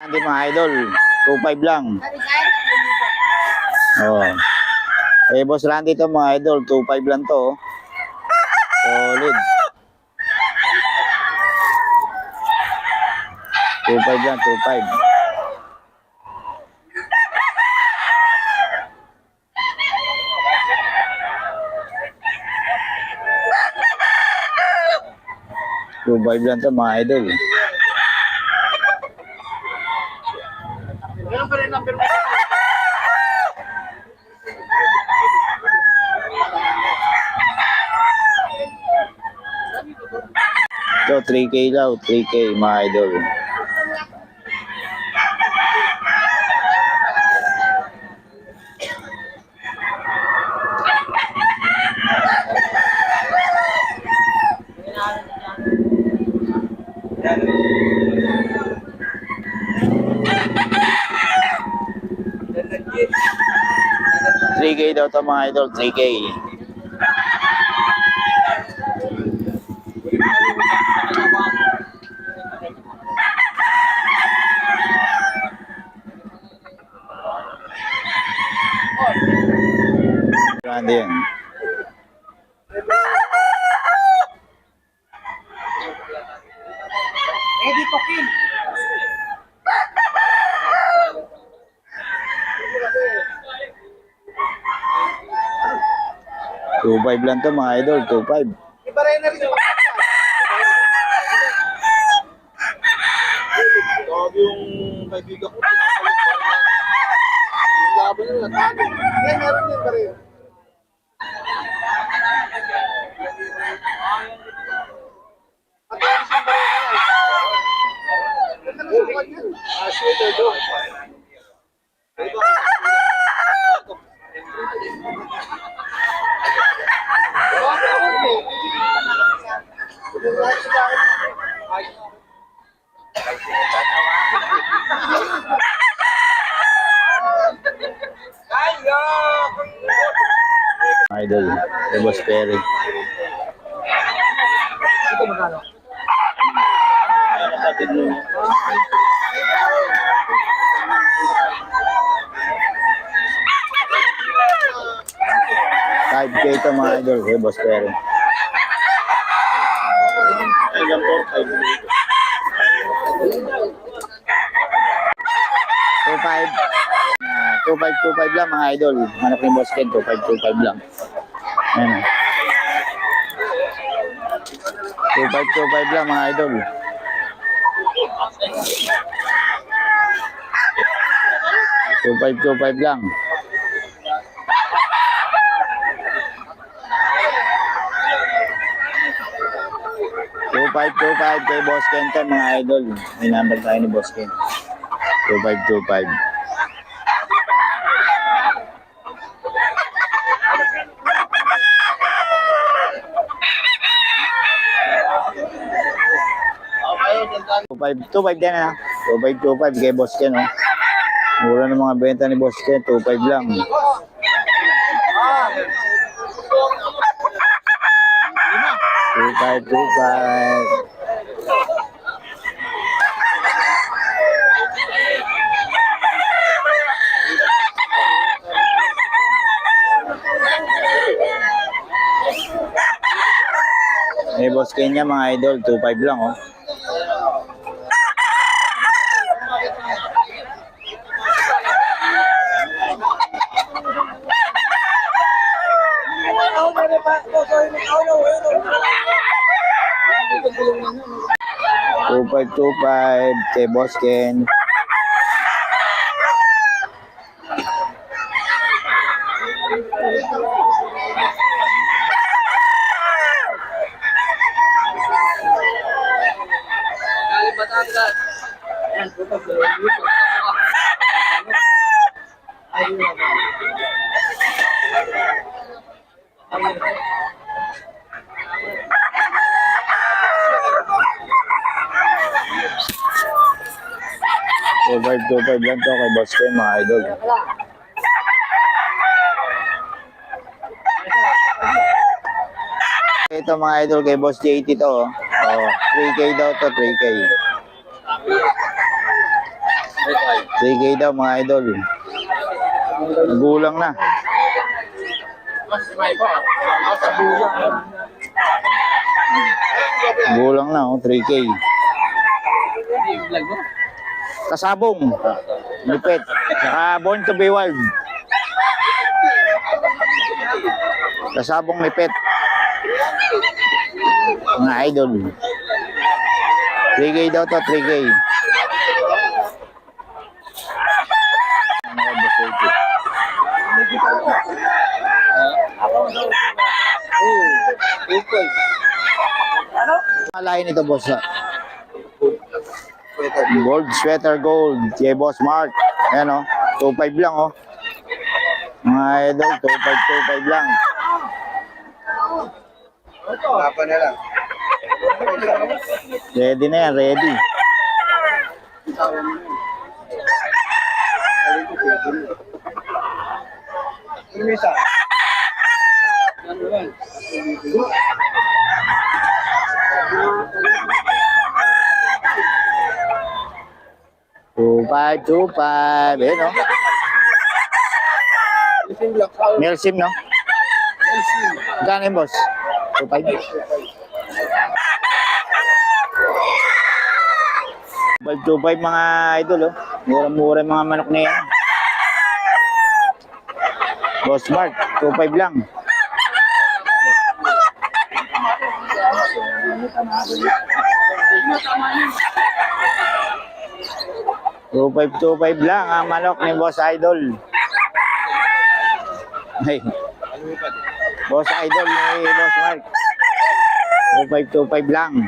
Hindi mga idol, 2.5 lang. Oh. Eh boss Randy to mga idol, 2.5 lang to. Oh. Solid. 2.5 lang, 2.5. Two-five lang to mga idol. So 3K daw, 3K mga idol. Three K daw to mga idol, 3K. Grande yan. Eddie Tokin. Two-five lang to mga idol, 2.5. Iba rin na rin yung yung kaibigan ko, pinakalit pa rin. Yung laban nyo, natalo. Yan, meron din ba rin? At yung isang ba rin na yan? Ganda na sukat yan. Sweater doon. Idol, the Boss Perry. Ito magkano? Five K to mga idol, the Boss Perry. Ayan po, 2.5. 2.5 lang mga idol. Hanap ni Boss Ken, 2.5 lang. Ayan. 2.5 lang mga idol. Two five lang. Two five kay Boss Ken to mga idol. May number tayo ni Boss Ken. 2525. Two five din na. 2525 kay Boss Ken. Oh. Mura ng mga benta ni Boss Ken. 25 lang. 2525. Eh, Boss Kenya mga idol, 2.5 lang oh. Two five kay Boss Ken. Two five lang to kay Boss Ken mga idol. Ito mga idol kay Boss JT to oh. Oh, 3K daw to, 3K. 3K daw mga idol. Gulang na. Gulang na, oh, 3K. Kasabong. Lupit. Saka Born to be Wild. Kasabong lipit. Mga idol. 3K daw to, 3K. Ano ka ba sa ito? Alayin ito, boss. Gold, sweater gold. Kay Boss Mark. Ayan, oh. 2.5 lang, oh. Mga idol, 2.5 lang. Papa na lang. Ready na yan, ready. Ano isa? 2.5. Ayan, oh. Isang black. Melsim, no? Gano'n yung boss? 2.5. 2.5 mga idol, oh. Mura-mura yung mga manok na yan. Boss Mark, 2.5 lang. Two five lang ang manok ni Boss Idol. Hey. Boss Idol ni Boss Mark. 2.5 lang.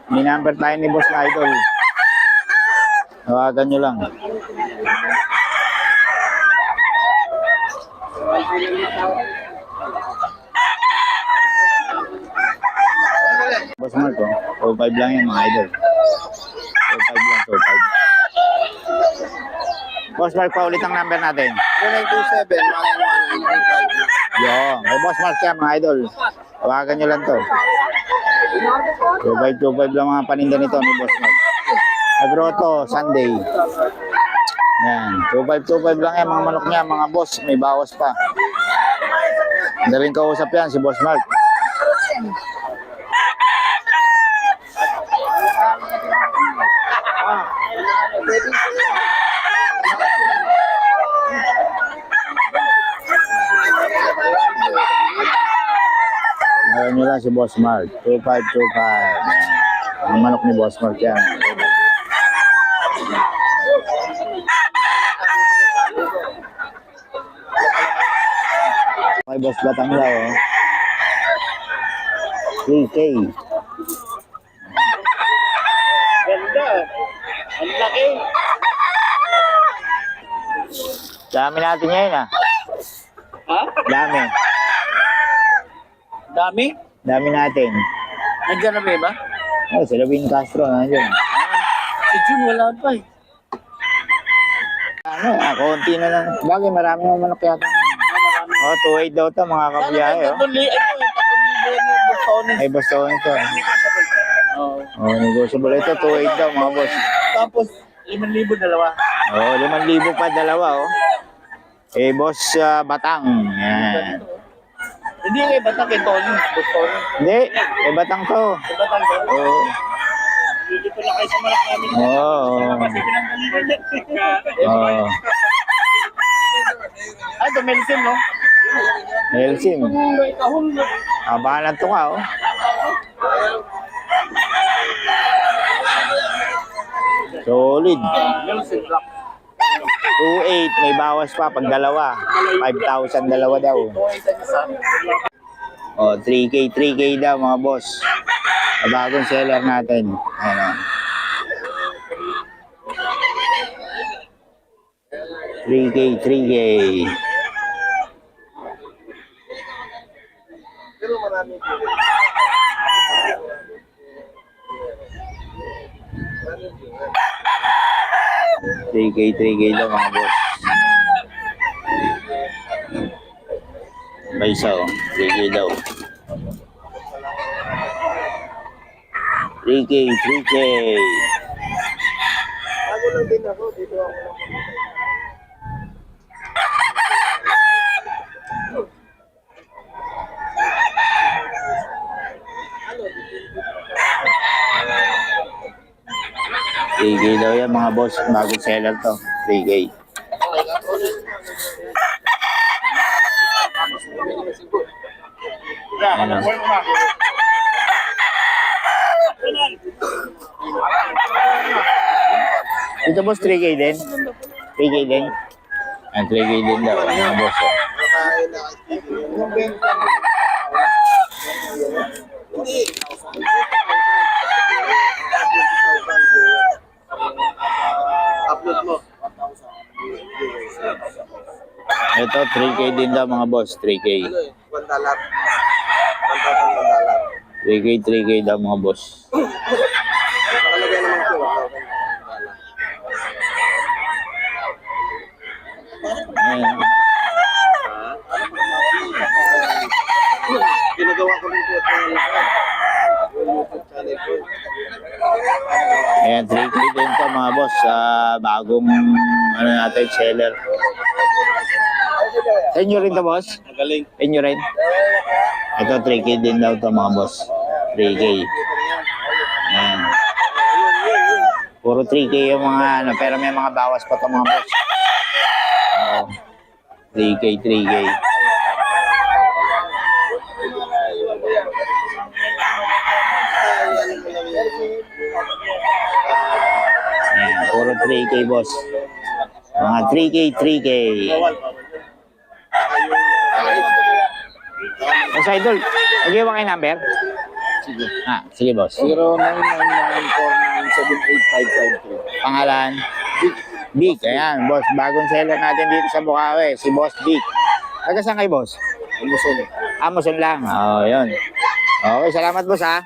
May number tayo ni Boss Idol. Tawagan nyo lang. Boss Mark, 2.5 lang yan mga idol. 2.5 lang, 2.5. Boss Mark, paulit ang number natin. 0927, Yo, may Boss Mark yan mga idol. Tawagan nyo lang to. 2.5 lang mga paninda nito ni Boss Mark. Agroto, Sunday. Yan, 2.5 lang yan mga manok niya, mga boss. May bawas pa. Daling kausap yan si Boss Mark. Ngayon nyo lang si Boss Mark. 2.5. Ang manok ni Boss Mark yan. May Boss Batanglaw, oh. 3K. Ganda. Ang laki. Dami natin ngayon, ah. Ha? Dami. Dami? Dami natin. Nandiyan na ba iba? Oh, sila Win Castro, nandiyan. Si Jun wala pa eh. Ano, konti na lang. Bagay, marami mga manok yata. Oh, 2.8 daw to, mga kabiyahe, oh. Ito yung 3,000 yung Bostones. Ay, basta ito. Oo. Oh, negotiable. Ito, 2.8 daw, mga boss. Tapos, 5,000 dalawa. Oh, 5,000 pa dalawa, oh. Eh, boss, Batang. Yan. Hindi nga iba kay Tony. Bostones. Hindi, eh, Batang to. Iba tayo. Oh. Hindi ko na kayo sa malak namin. Oh. Kasi pinanggalingan. Oh. Ay, Domelsin, no? Elsim. Abangan to ka, oh. Solid. Domelsin Black. 2.8, may bawas pa pag dalawa. 5,000 dalawa daw. Oh, 3K daw mga boss. Bagong seller natin. Ayan, oh. 3K. Pero marami po. 3K daw mga boss. May isa, oh. 3K daw. 3K, 3K. Bago lang din ako. Dito ako lang. Okay. 3K daw yan mga boss. Bagong seller to. 3K. Ano? Dito boss, 3K din? 3K din? Ah, 3K din daw, mga boss. Oh. Nakain na. Yung benta. Hindi. Upload mo. Ito, 3K din daw mga boss, 3K. Ano eh? $1. $1,000. 3K, 3K daw mga boss. Nakalagay naman ko. Ayan. Ginagawa ko rin po ito yung YouTube channel ko. Ayan, 3K din to mga boss. Bagong ano natin, seller. Sa inyo rin to boss? Magaling. Sa inyo rin? Ito, 3K din daw to mga boss. 3K. Ayan. Puro 3K yung mga ano, pero may mga bawas pa to mga boss. 3K, 3K. Ayan, puro 3K boss. Mga 3K, 3K. Boss Idol, okay ba kayo number? Sige. Sige boss. 0999497855. Pangalan? Vic. Ayan, boss. Bagong seller natin dito sa Bukawi. Si Boss Vic. Taga saan kayo, boss? Luzon. Amazon lang. Oh, yun. Okay, salamat boss ha.